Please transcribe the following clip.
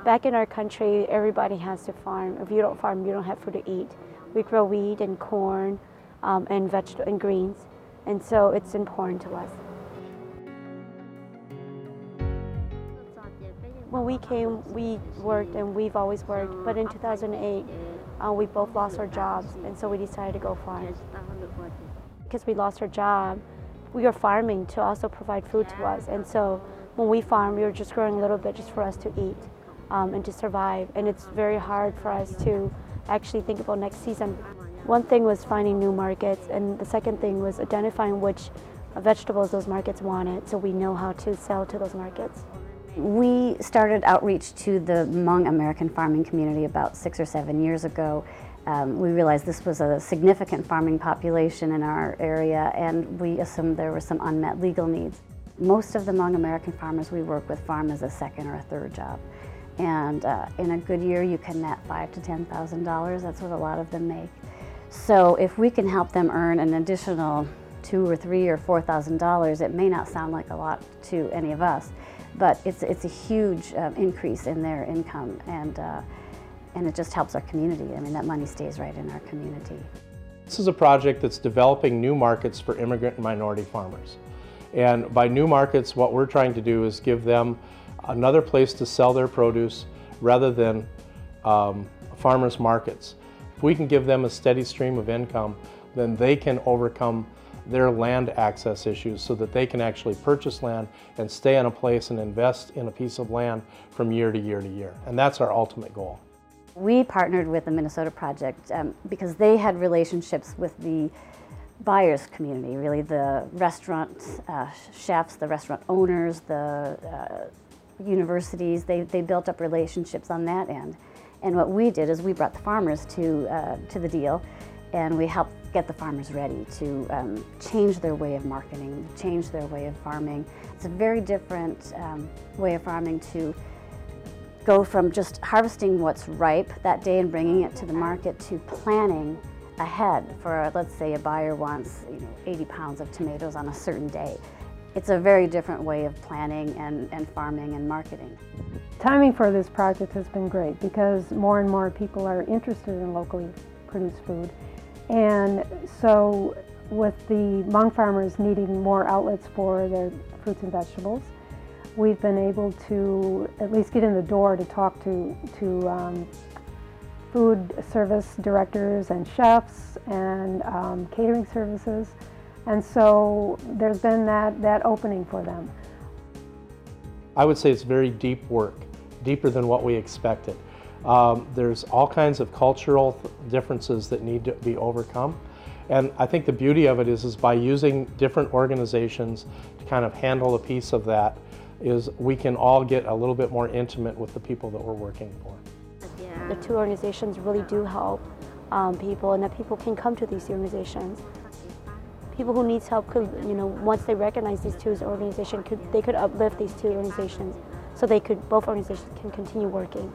Back in our country, everybody has to farm. If you don't farm, you don't have food to eat. We grow wheat and corn and vegetables and greens, and so it's important to us. When we came, we worked, and we've always worked, but in 2008, we both lost our jobs, and so we decided to go farm. Because we lost our job, we were farming to also provide food to us, and so when we farm, we were just growing a little bit just for us to eat and to survive, and it's very hard for us to actually think about next season. One thing was finding new markets, and the second thing was identifying which vegetables those markets wanted, so we know how to sell to those markets. We started outreach to the Hmong American farming community about 6 or 7 years ago. We realized this was a significant farming population in our area, and we assumed there were some unmet legal needs. Most of the Hmong American farmers we work with farm as a second or a third job. And in a good year, you can net $5,000 to $10,000. That's what a lot of them make. So if we can help them earn an additional $2,000 or $3,000 or $4,000, it may not sound like a lot to any of us, but it's a huge increase in their income, and it just helps our community. I mean, that money stays right in our community. This is a project that's developing new markets for immigrant and minority farmers. And by new markets, what we're trying to do is give them another place to sell their produce rather than farmers markets. If we can give them a steady stream of income, then they can overcome their land access issues so that they can actually purchase land and stay in a place and invest in a piece of land from year to year to year. And that's our ultimate goal. We partnered with the Minnesota Project because they had relationships with the buyers community, really the restaurant chefs, the restaurant owners, the universities. They built up relationships on that end. And what we did is we brought the farmers to the deal, and we helped get the farmers ready to change their way of marketing, change their way of farming. It's a very different way of farming to go from just harvesting what's ripe that day and bringing it to the market to planning ahead for, let's say, a buyer wants 80 pounds of tomatoes on a certain day. It's a very different way of planning and farming and marketing. Timing for this project has been great because more and more people are interested in locally produced food. And so with the Hmong farmers needing more outlets for their fruits and vegetables, we've been able to at least get in the door to talk to food service directors and chefs and catering services. And so there's been that opening for them. I would say it's very deep work, deeper than what we expected. There's all kinds of cultural differences that need to be overcome. And I think the beauty of it is by using different organizations to kind of handle a piece of that, is we can all get a little bit more intimate with the people that we're working for. The two organizations really do help people, and that people can come to these organizations. People who need help could, once they recognize these two organizations, they could uplift these two organizations so both organizations can continue working.